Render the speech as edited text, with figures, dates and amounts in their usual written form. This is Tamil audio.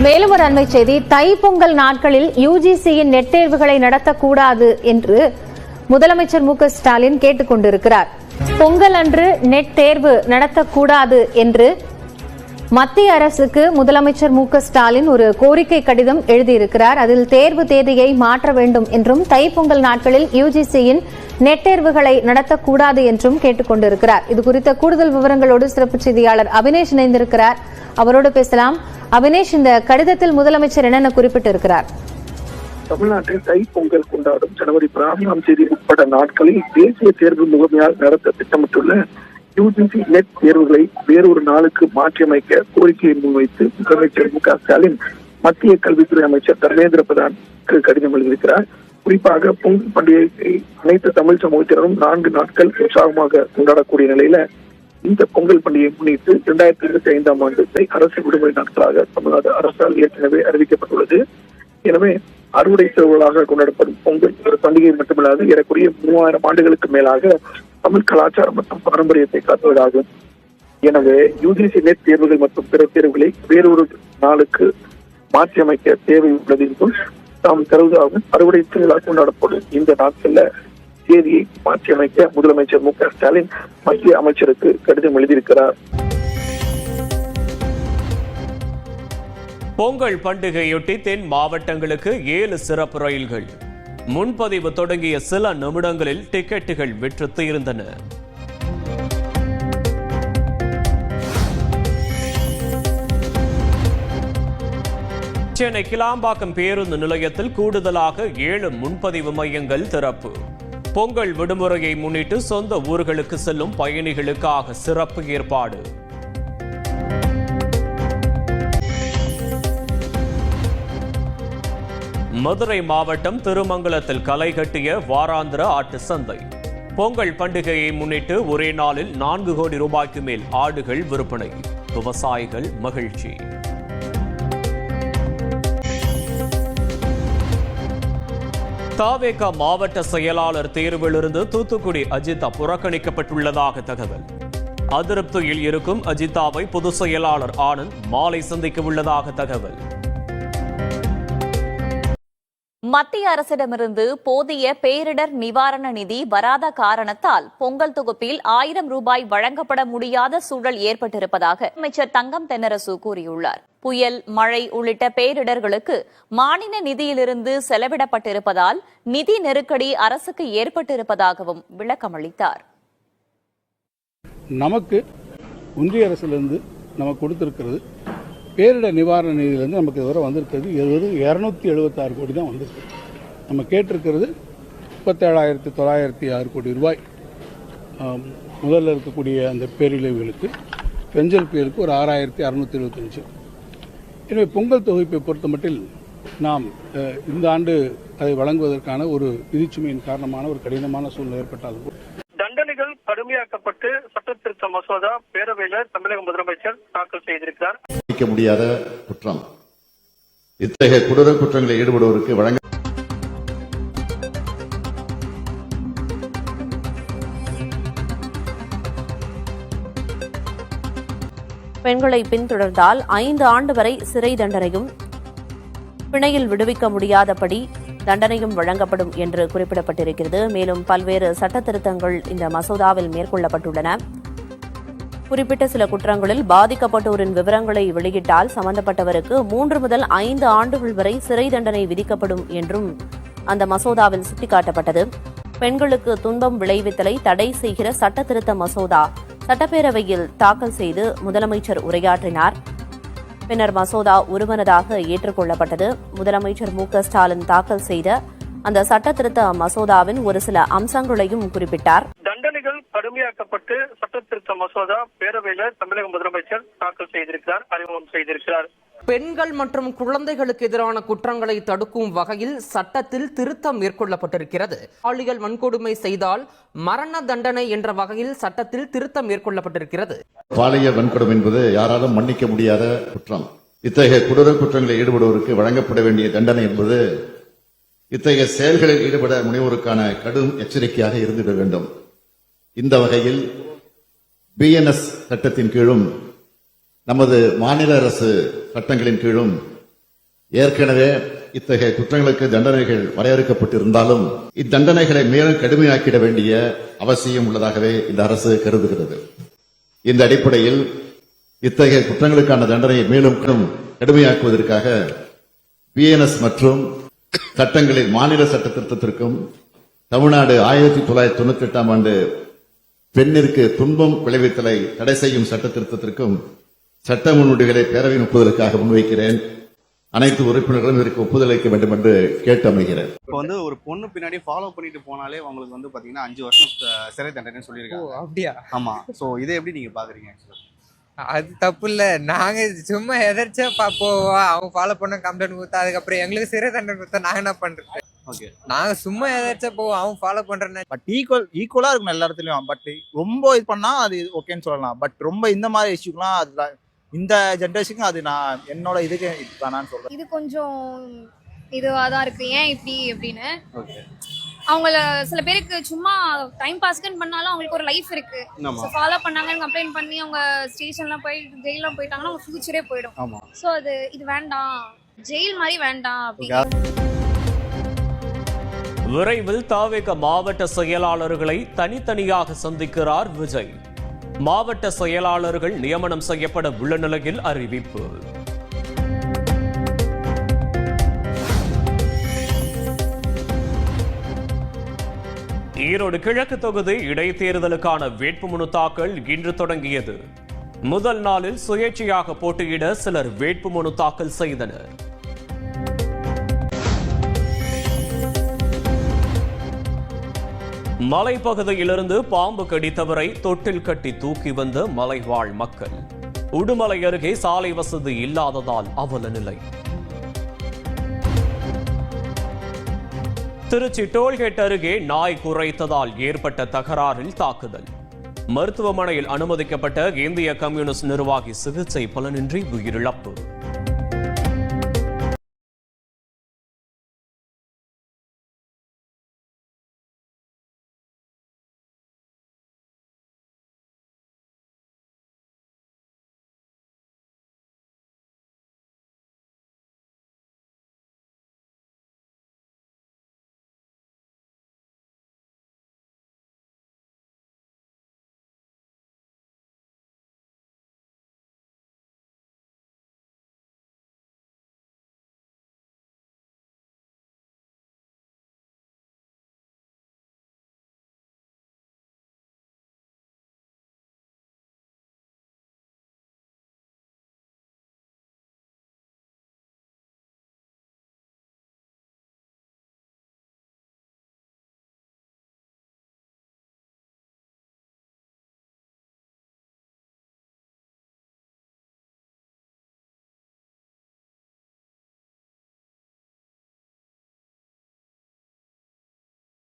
மேலும் ஒரு அண்மை செய்தி, தைப்பொங்கல் நாட்களில் யுஜிசியின் நெட் தேர்வுகளை நடத்தக்கூடாது என்று முதலமைச்சர் மு.க.ஸ்டாலின் கேட்டுக் கொண்டிருக்கிறார். பொங்கல் அன்று நெட் தேர்வு நடத்தக்கூடாது என்று மத்திய அரசுக்கு முதலமைச்சர் மு.க.ஸ்டாலின் ஒரு கோரிக்கை கடிதம் எழுதியிருக்கிறார். அதில் தேர்வு தேதியை மாற்ற வேண்டும் என்றும் தைப்பொங்கல் நாட்களில் யுஜிசியின் நெட் தேர்வுகளை நடத்தக்கூடாது என்றும் கேட்டுக் கொண்டிருக்கிறார். இதுகுறித்த கூடுதல் விவரங்களோடு சிறப்பு செய்தியாளர் அபினேஷ் இணைந்திருக்கிறார். அவரோடு பேசலாம். அபினேஷ், இந்த கடிதத்தில் முதலமைச்சர் என்னென்ன குறிப்பிட்டிருக்கிறார்? தமிழ்நாட்டில் தைப்பொங்கல் கொண்டாடும் ஜனவரி 14ஆம் தேதி உட்பட நாட்களில் தேசிய தேர்வு முகமையால் நடத்த திட்டமிட்டுள்ள யுஜிசி நெட் தேர்வுகளை வேறொரு நாளுக்கு மாற்றியமைக்க கோரிக்கையை முன்வைத்து முதலமைச்சர் மு.க.ஸ்டாலின் மத்திய கல்வித்துறை அமைச்சர் தர்மேந்திர பிரதானுக்கு கடிதம் எழுதியிருக்கிறார். குறிப்பாக பொங்கல் பண்டிகையை அனைத்து தமிழ் சமூகத்தினரும் 4 நாட்கள் உற்சாகமாக கொண்டாடக்கூடிய நிலையில இந்த பொங்கல் பண்டிகையை முன்னிட்டு 2025ஆம் ஆண்டு அரசு விடுமுறை நாட்களாக தமிழ்நாடு அரசால் ஏற்கனவே அறிவிக்கப்பட்டுள்ளது. எனவே அறுவடை திருவிழாக கொண்டாடப்படும் பொங்கல் ஒரு பண்டிகை மட்டுமல்லாது ஏறக்குறைய 3000 ஆண்டுகளுக்கு மேலாக தமிழ் கலாச்சாரம் மற்றும் பாரம்பரியத்தை காட்டுவதாகும். எனவே யுஜிசி நெட் தேர்வுகள் மற்றும் பிற தேர்வுகளை வேறொரு நாளுக்கு மாற்றியமைக்க தேவை உள்ளது என்றும் தாம் தருவதாகவும் அறுவடை திருவிழா கொண்டாடப்படும் இந்த நாட்கள்ல தேதியை மாற்றியமைக்க முதலமைச்சர் மு.க.ஸ்டாலின் மத்திய அமைச்சருக்கு கடிதம் எழுதியிருக்கிறார். பொங்கல் பண்டிகையொட்டி தென் மாவட்டங்களுக்கு 7 சிறப்பு ரயில்கள் முன்பதிவு தொடங்கிய சில நிமிடங்களில் டிக்கெட்டுகள் விற்று தீர்ந்தன. சென்னை கிளாம்பாக்கம் பேருந்து நிலையத்தில் கூடுதலாக 7 முன்பதிவு மையங்கள் திறப்பு. பொங்கல் விடுமுறையை முன்னிட்டு சொந்த ஊர்களுக்கு செல்லும் பயணிகளுக்காக சிறப்பு ஏற்பாடு. மதுரை மாவட்டம் திருமங்கலத்தில் களை கட்டிய வாராந்திர ஆட்டு சந்தை. பொங்கல் பண்டிகையை முன்னிட்டு ஒரே நாளில் 4 கோடி ரூபாய்க்கு மேல் ஆடுகள் விற்பனை. விவசாயிகள் மகிழ்ச்சி. தாவேகா மாவட்ட செயலாளர் தேர்விலிருந்து தூத்துக்குடி அஜிதா புறக்கணிக்கப்பட்டுள்ளதாக தகவல். அதிருப்தியில் இருக்கும் அஜிதாவை பொதுச் செயலாளர் ஆனந்த் மாலை சந்திக்க உள்ளதாக தகவல். மத்திய அரசிடமிருந்து போதிய பேரிடர் நிவாரண நிதி வராத காரணத்தால் பொங்கல் தொகுப்பில் 1000 ரூபாய் வழங்கப்பட முடியாத சூழல் ஏற்பட்டிருப்பதாக அமைச்சர் தங்கம் தென்னரசு கூறியுள்ளார். புயல், மழை உள்ளிட்ட பேரிடர்களுக்கு மாநில நிதியிலிருந்து செலவிடப்பட்டிருப்பதால் நிதி நெருக்கடி அரசுக்கு ஏற்பட்டிருப்பதாகவும் விளக்கமளித்தார். நமக்கு ஒன்றிய அரசிலிருந்து நமக்கு கொடுத்திருக்கிறது பேரிடர் நிவாரண நிதியிலிருந்து நமக்கு இதுவரை வந்திருக்கிறது 276 கோடி தான் வந்திருக்கு. நம்ம கேட்டிருக்கிறது 37,906 கோடி ரூபாய். முதல்ல இருக்கக்கூடிய அந்த பேரிழிவுகளுக்கு பெஞ்சல் புயலுக்கு ஒரு 6,625. எனவே பொங்கல் தொகுப்பை பொறுத்த மட்டில் நாம் இந்த ஆண்டு அதை வழங்குவதற்கான ஒரு நிதிச்சுமையின் காரணமான ஒரு கடினமான சூழ்நிலை ஏற்பட்டாலும் தண்டனைகள் கடுமையாக்கப்பட்டு சட்ட திருத்த மசோதா பேரவையில் தமிழக முதலமைச்சர் தாக்கல் செய்திருக்கிறார். முடியாத குற்றம். இத்தகைய கொடூர குற்றங்களில் ஈடுபடுவோருக்கு வழங்க பெண்களை பின்தொடர்ந்தால் 5 ஆண்டு வரை சிறை தண்டனையும் பிணையில் விடுவிக்க முடியாதபடி தண்டனையும் வழங்கப்படும் என்று குறிப்பிடப்பட்டிருக்கிறது. மேலும் பல்வேறு சட்ட திருத்தங்கள் இந்த மசோதாவில் மேற்கொள்ளப்பட்டுள்ளன. குறிப்பிட்ட சில குற்றங்களில் பாதிக்கப்பட்டோரின் விவரங்களை வெளியிட்டால் சம்பந்தப்பட்டவருக்கு 3 முதல் 5 ஆண்டுகள் வரை சிறை தண்டனை விதிக்கப்படும் என்றும் அந்த மசோதாவில் சுட்டிக்காட்டப்பட்டது. பெண்களுக்கு துன்பம் விளைவித்தலை தடை செய்கிற சட்ட திருத்த மசோதா சட்டப்பேரவையில் தாக்கல் செய்து முதலமைச்சர் உரையாற்றினார். பின்னர் மசோதா ஒருமனதாக ஏற்றுக்கொள்ளப்பட்டது. முதலமைச்சர் மு.க.ஸ்டாலின் தாக்கல் செய்த அந்த சட்ட திருத்த மசோதாவின் ஒரு சில அம்சங்களையும் குறிப்பிட்டார். தண்டனைகள் கடுமையாக்கப்பட்டு சட்ட திருத்த மசோதா பேரவையில் தமிழக முதலமைச்சர் தாக்கல் செய்திருக்கிறார், அறிமுகம் செய்திருக்கிறார். பெண்கள் மற்றும் குழந்தைகளுக்கு எதிரான குற்றங்களை தடுக்கும் வகையில் சட்டத்தில் திருத்தம் மேற்கொள்ளப்பட்டிருக்கிறது. பாலியல் வன்கொடுமை செய்தால் மரண தண்டனை என்ற வகையில் சட்டத்தில் திருத்தம் மேற்கொள்ளப்பட்டிருக்கிறது. பாலியல் வன்கொடுமை என்பது யாராலும் மன்னிக்க முடியாத குற்றம். இத்தகைய கொடூர குற்றங்களில் ஈடுபடுவோருக்கு வழங்கப்பட வேண்டிய தண்டனை என்பது இத்தகைய செயல்களில் ஈடுபட முனைவோருக்கான கடும் எச்சரிக்கையாக இருந்திட வேண்டும். இந்த வகையில் பிஎன்எஸ் சட்டத்தின் கீழும் நமது மாநில அரசு சட்டங்களின் கீழும் ஏற்கனவே இத்தகைய குற்றங்களுக்கு தண்டனைகள் வரையறுக்கப்பட்டிருந்தாலும் இத்தண்டனைகளை மேலும் கடுமையாக்கிட வேண்டிய அவசியம் உள்ளதாகவே இந்த அரசு கருதுகிறது. இந்த அடிப்படையில் இத்தகைய குற்றங்களுக்கான தண்டனையை மேலும் கடுமையாக்குவதற்காக பிஎன்எஸ் மற்றும் சட்டங்களில் மாநில சட்ட திருத்தத்திற்கும் தமிழ்நாடு 1998ஆம் ஆண்டு பெண்ணிற்கு துன்பம் விளைவித்தலை தடை செய்யும் சட்ட திருத்தத்திற்கும் சட்ட முன்வடிவுகளை பேரவையின் ஒப்புதலுக்காக முன்வைக்கிறேன். அனைத்து உறுப்பினர்களும் இதற்கு ஒப்புதல் அளிக்க வேண்டும் என்று கேட்டு அமைகிறேன். இப்போ ஒரு பொண்ணு பின்னாடி ஃபாலோ பண்ணிட்டு போனாலே அவங்களுக்கு பாத்தீங்கன்னா 5 வருஷம் சிறை தண்டனை சொல்லியிருக்காங்க. அப்படியா? ஆமா. சோ இதை எப்படி நீங்க பாக்குறீங்க? அது தப்பு இல்ல. நாங்க சும்மா எதிர்ச்சா போவோம், அவங்க ஃபாலோ பண்ண கம்ப்ளைண்ட் கொடுத்தா அதுக்கப்புறம் எங்களுக்கு சிறை தண்டனை கொடுத்தா நாங்க என்ன பண்றது? ஓகே, நாங்க சும்மா எதிர்ச்சா போவோம், அவங்க ஃபாலோ பண்றேன்னு. பட் ஈக்குவலா இருக்கும் எல்லா இடத்துலயும். பட் ரொம்ப இது பண்ணா அது ஓகேன்னு சொல்லலாம். பட் ரொம்ப இந்த மாதிரி இஷ்யூக்கெல்லாம் அதுதான் இந்த ஜென்ரேஷனுக்கு அது நான் என்னோட இதுக்கு இதுதானான்னு சொல்றேன். இது கொஞ்சம் இதுவாதான் இருக்கு. ஏன் இப்படி அப்படின்னு அவங்கள சில பேருக்கு சும்மா டைம் பாஸ்க்குன்னு பண்ணாலும் அவங்களுக்கு ஒரு லைஃப் இருக்கு. ஃபாலோ பண்ணாங்கன்னு கம்ப்ளைண்ட் பண்ணி அவங்க ஸ்டேஷன்லாம் போய் ஜெயிலாம் போயிட்டாங்கன்னா அவங்க ஃபியூச்சரே போயிடும். ஸோ இது வேண்டாம், ஜெயில் மாதிரி வேண்டாம் அப்படின்னு. விரைவில் தாவேக மாவட்ட செயலாளர்களை தனித்தனியாக சந்திக்கிறார் விஜய். மாவட்ட செயலாளர்கள் நியமனம் செய்யப்பட உள்ள நிலையில் அறிவிப்பு. ஈரோடு கிழக்கு தொகுதி இடைத்தேர்தலுக்கான வேட்புமனு தாக்கல் இன்று தொடங்கியது. முதல் நாளில் சுயேட்சையாக போட்டியிட சிலர் வேட்புமனு தாக்கல் செய்தனர். மலைப்பகுதியிலிருந்து பாம்பு கடித்தவரை தொட்டில் கட்டி தூக்கி வந்த மலைவாழ் மக்கள். உடுமலை அருகே சாலை வசதி இல்லாததால் அவல நிலை. திருச்சி டோல்கேட் அருகே நாய் குரைத்ததால் ஏற்பட்ட தகராறில் தாக்குதல். மருத்துவமனையில் அனுமதிக்கப்பட்ட இந்திய கம்யூனிஸ்ட் நிர்வாகி சிகிச்சை பலனின்றி உயிரிழப்பு.